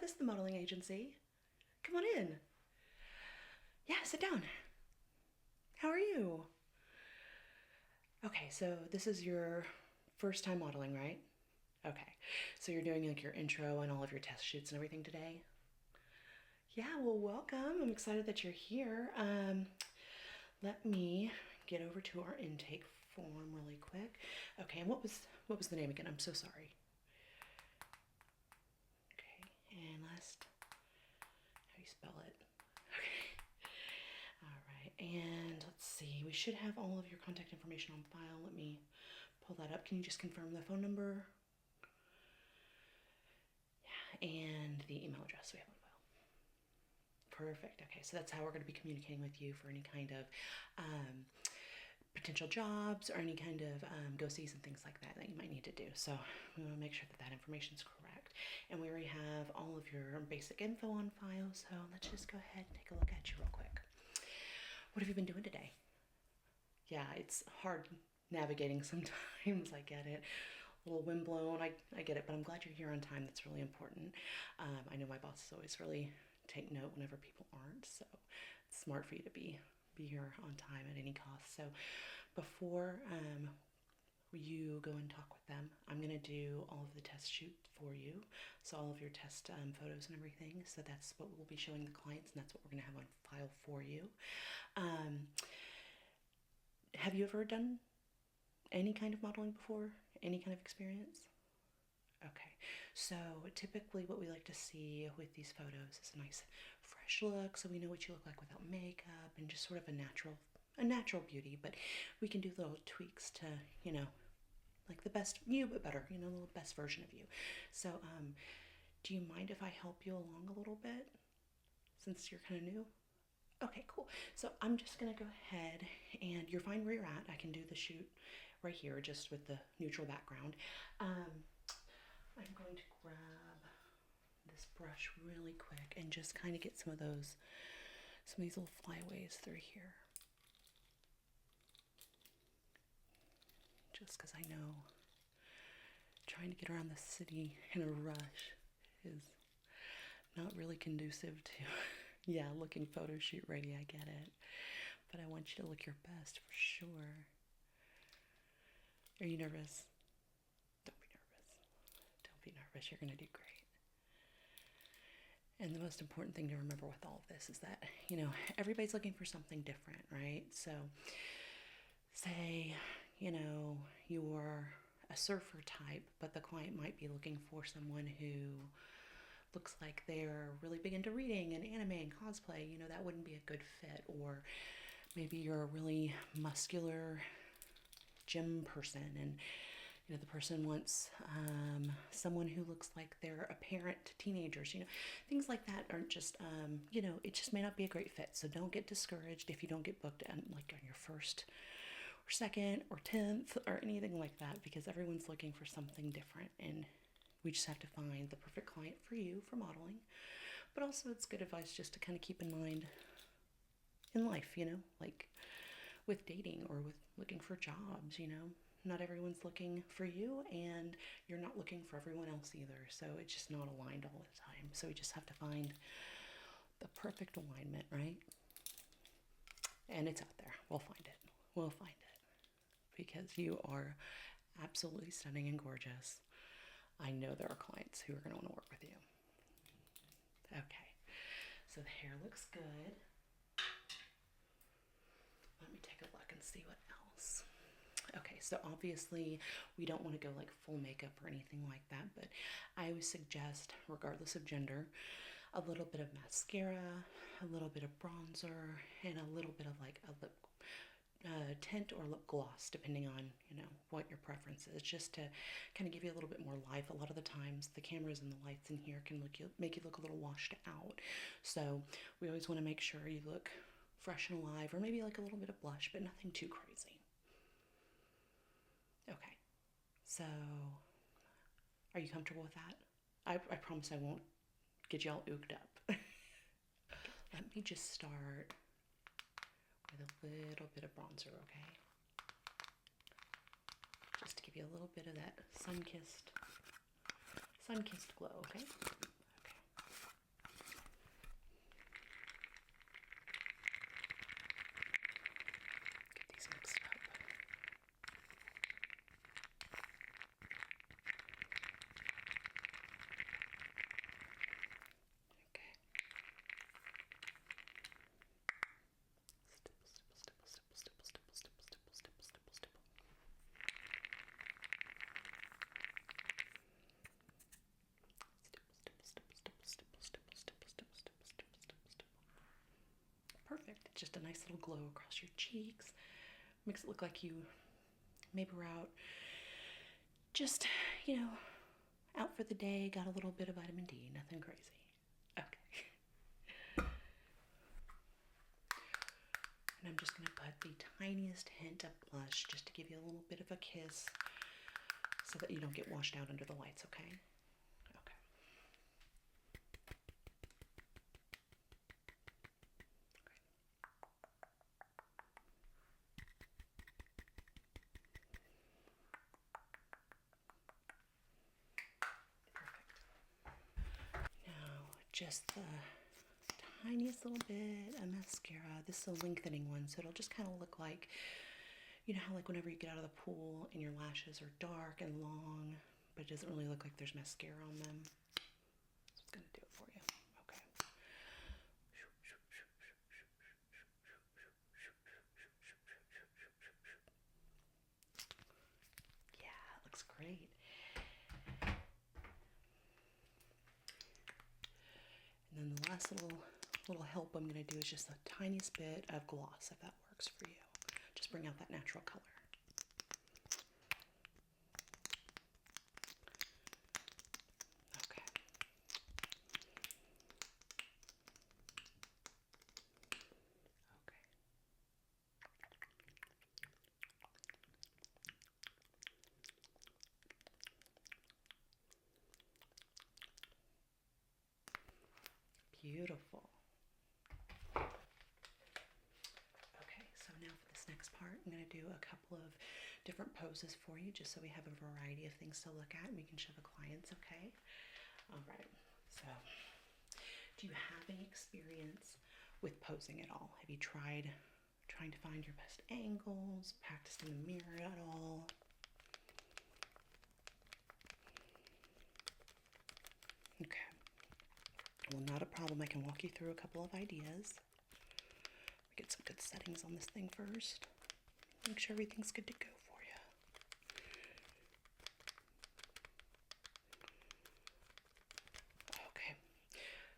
this is the modeling agency. Come on in. Yeah, sit down. How are you? Okay, so this is your first time modeling, right? Okay, so you're doing like your intro and all of your test shoots and everything today? Yeah, well, welcome. I'm excited that you're here. Let me get over to our intake form really quick. Okay, and what was the name again? I'm so sorry. Okay, and last, how do you spell it? Okay. All right, and let's see. We should have all of your contact information on file. Let me pull that up. Can you just confirm the phone number? Yeah, and the email address we have on file. Perfect. Okay, so that's how we're going to be communicating with you for any kind of potential jobs or any kind of go-sees and things like that that you might need to do. So we want to make sure that that information is correct. And we already have all of your basic info on file, so let's just go ahead and take a look at you real quick. What have you been doing today? Yeah, it's hard navigating sometimes. I get it. A little wind blown. I get it, but I'm glad you're here on time. That's really important. I know my bosses always really take note whenever people aren't, so it's smart for you to be here on time at any cost. So before you go and talk with them, I'm going to do all of the test shoot for you, so all of your test photos and everything. So that's what we'll be showing the clients, and that's what we're going to have on file for you. Have you ever done any kind of modeling before? Any kind of experience? Okay, so typically what we like to see with these photos is a nice fresh look, so we know what you look like without makeup, and just sort of a natural beauty. But we can do little tweaks to, you know, like the best you but better, you know, the best version of you. So do you mind if I help you along a little bit since you're kind of new? Okay, cool. So I'm just gonna go ahead, and you're fine where you're at. I can do the shoot right here just with the neutral background. I'm going to grab this brush really quick and just kind of get some of these little flyaways through here. Just because I know trying to get around the city in a rush is not really conducive to, yeah, looking photo shoot ready. I get it. But I want you to look your best for sure. Are you nervous? Don't be nervous. Be nervous, you're gonna do great. And the most important thing to remember with all of this is that, you know, everybody's looking for something different, right? So say, you know, you're a surfer type, but the client might be looking for someone who looks like they're really big into reading and anime and cosplay. You know, that wouldn't be a good fit. Or maybe you're a really muscular gym person, and you know, the person wants someone who looks like they're a parent to teenagers. You know, things like that aren't just, you know, it just may not be a great fit. So don't get discouraged if you don't get booked on, like, on your first or second or 10th or anything like that, because everyone's looking for something different, and we just have to find the perfect client for you for modeling. But also it's good advice just to kind of keep in mind in life, you know, like with dating or with looking for jobs. You know, not everyone's looking for you, and you're not looking for everyone else either. So it's just not aligned all the time. So we just have to find the perfect alignment, right? And it's out there. We'll find it. We'll find it. Because you are absolutely stunning and gorgeous. I know there are clients who are going to want to work with you. Okay. So the hair looks good. Let me take a look and see what else. Okay, so obviously we don't want to go like full makeup or anything like that, but I always suggest, regardless of gender, a little bit of mascara, a little bit of bronzer, and a little bit of like a lip tint or lip gloss, depending on, you know, what your preference is, just to kind of give you a little bit more life. A lot of the times the cameras and the lights in here can make you look a little washed out. So we always want to make sure you look fresh and alive, or maybe like a little bit of blush, but nothing too crazy. Okay, so are you comfortable with that? I promise I won't get you all ooged up. Let me just start with a little bit of bronzer, okay? Just to give you a little bit of that sun-kissed glow, okay? Okay. a nice little glow across your cheeks. Makes it look like you maybe were out just, out for the day, got a little bit of vitamin D, nothing crazy. Okay. And I'm just going to put the tiniest hint of blush just to give you a little bit of a kiss so that you don't get washed out under the lights, okay? Okay. Perfect. Now, just the tiniest little bit of mascara. This is a lengthening one, so it'll just kind of look like, how like whenever you get out of the pool and your lashes are dark and long, but it doesn't really look like there's mascara on them. So it's going to do it for you. Okay. Yeah, it looks great. And then the last little help I'm going to do is just the tiniest bit of gloss, if that works for you. Just bring out that natural color. Okay. Okay. Beautiful. Okay, so now for this next part, I'm going to do a couple of different poses for you just so we have a variety of things to look at and we can show the clients, okay? All right, so do you have any experience with posing at all? Have you tried trying to find your best angles, practiced in the mirror at all? Okay. Well, not a problem. I can walk you through a couple of ideas. Get some good settings on this thing first. Make sure everything's good to go for you. Okay.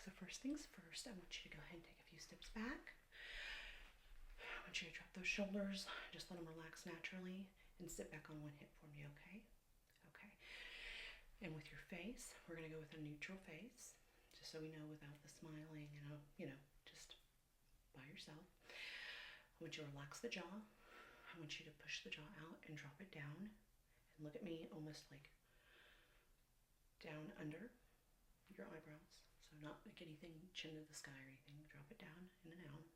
So first things first, I want you to go ahead and take a few steps back. I want you to drop those shoulders. Just let them relax naturally and sit back on one hip for me, okay? Okay. And with your face, we're going to go with a neutral face. Just so we know without the smiling, just by yourself. I want you to relax the jaw. I want you to push the jaw out and drop it down. And look at me almost like down under your eyebrows. So not like anything chin to the sky or anything. Drop it down in and out.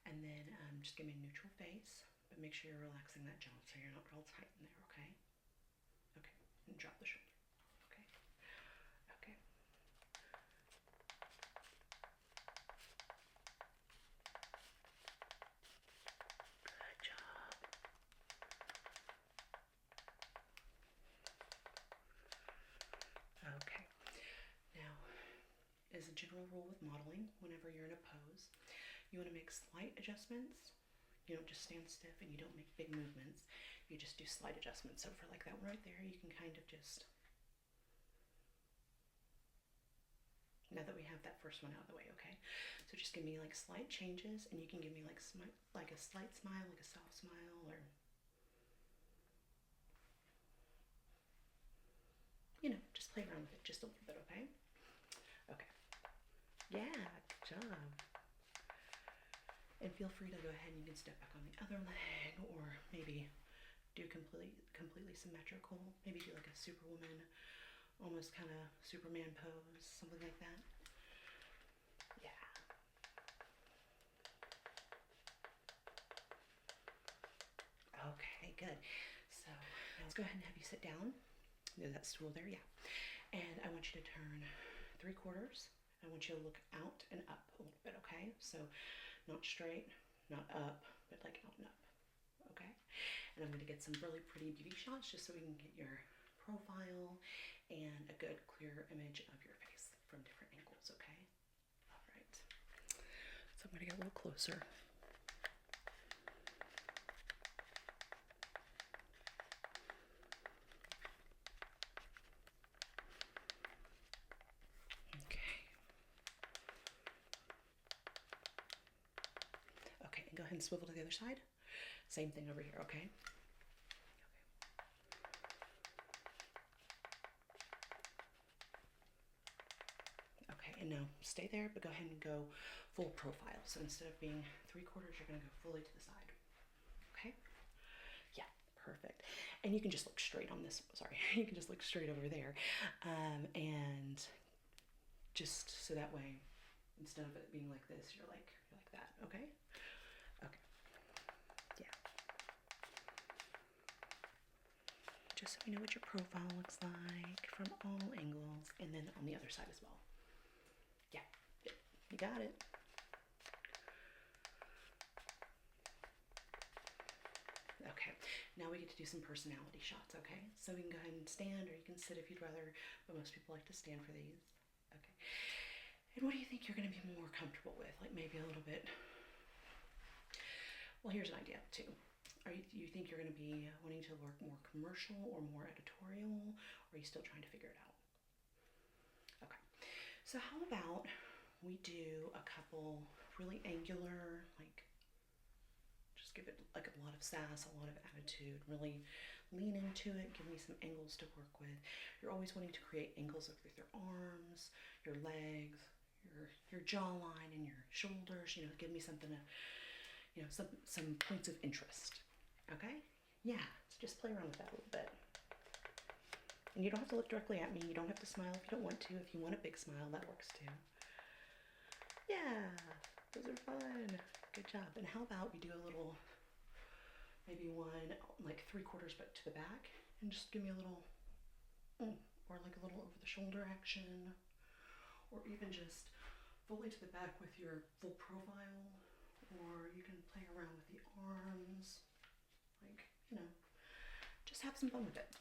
And then just give me a neutral face. But make sure you're relaxing that jaw so you're not real tight in there, okay? Okay. And drop the shoulder. Okay. Okay. Good job. Okay. Now, as a general rule with modeling, whenever you're in a pose, you want to make slight adjustments. You don't just stand stiff and you don't make big movements. You just do slight adjustments. So for like that one right there, you can kind of just, now that we have that first one out of the way, okay? So just give me like slight changes, and you can give me like a slight smile, like a soft smile, or just play around with it just a little bit, okay? Okay. Yeah, good job. And feel free to go ahead and you can step back on the other leg, or maybe do completely symmetrical. Maybe do like a superwoman, almost kind of Superman pose, something like that. Yeah. Okay, good. So now let's go ahead and have you sit down. There's that stool there, yeah. And I want you to turn 3/4. I want you to look out and up a little bit, okay? So not straight, not up, but like out and up, okay? And I'm going to get some really pretty beauty shots just so we can get your profile and a good clear image of your face from different angles, okay? All right. So I'm going to get a little closer. and swivel to the other side. Same thing over here, okay? Okay, and now stay there, but go ahead and go full profile. So instead of being 3/4, you're gonna go fully to the side. Okay? Yeah, perfect. And you can just look straight on this, sorry, you can just look straight over there. And just so that way, instead of it being like this, you're like that, okay? Okay. Yeah. Just so we know what your profile looks like from all angles, and then on the other side as well. Yeah, you got it. Okay, now we get to do some personality shots, okay? So we can go ahead and stand, or you can sit if you'd rather, but most people like to stand for these. Okay. And what do you think you're going to be more comfortable with? Like maybe a little bit. Well, here's an idea too. Do you think you're going to be wanting to work more commercial or more editorial, or are you still trying to figure it out? Okay. So how about we do a couple really angular, like just give it like a lot of sass, a lot of attitude, really lean into it, give me some angles to work with. You're always wanting to create angles with your arms, your legs, your jawline and your shoulders, give me something to, some points of interest. Okay? Yeah, so just play around with that a little bit. And you don't have to look directly at me. You don't have to smile if you don't want to. If you want a big smile, that works too. Yeah, those are fun. Good job. And how about we do a little, maybe one like 3/4 but to the back, and just give me a little, or like a little over the shoulder action, or even just fully to the back with your full profile, or you can play around with the arms, like, just have some fun with it.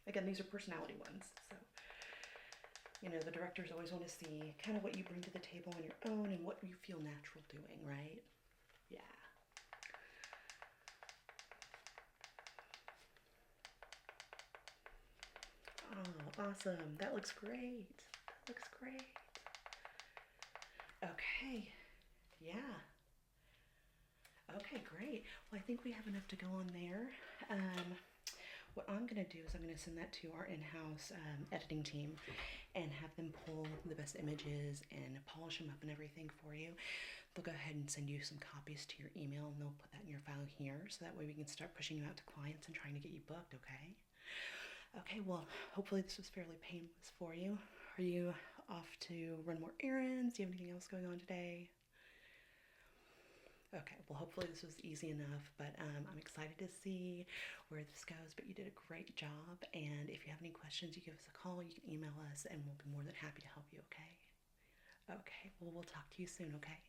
Again, these are personality ones, so the directors always want to see kind of what you bring to the table on your own and what you feel natural doing, right? Yeah. Oh, awesome. That looks great. That looks great. Okay. Yeah. Okay, great. Well, I think we have enough to go on there. What I'm going to do is I'm going to send that to our in-house editing team and have them pull the best images and polish them up and everything for you. They'll go ahead and send you some copies to your email, and they'll put that in your file here, so that way we can start pushing you out to clients and trying to get you booked, okay? Okay, well, hopefully this was fairly painless for you. Are you off to run more errands? Do you have anything else going on today? Okay, well, hopefully this was easy enough, but I'm excited to see where this goes, but you did a great job, and if you have any questions, you give us a call, you can email us, and we'll be more than happy to help you, okay? Okay, well, we'll talk to you soon, okay?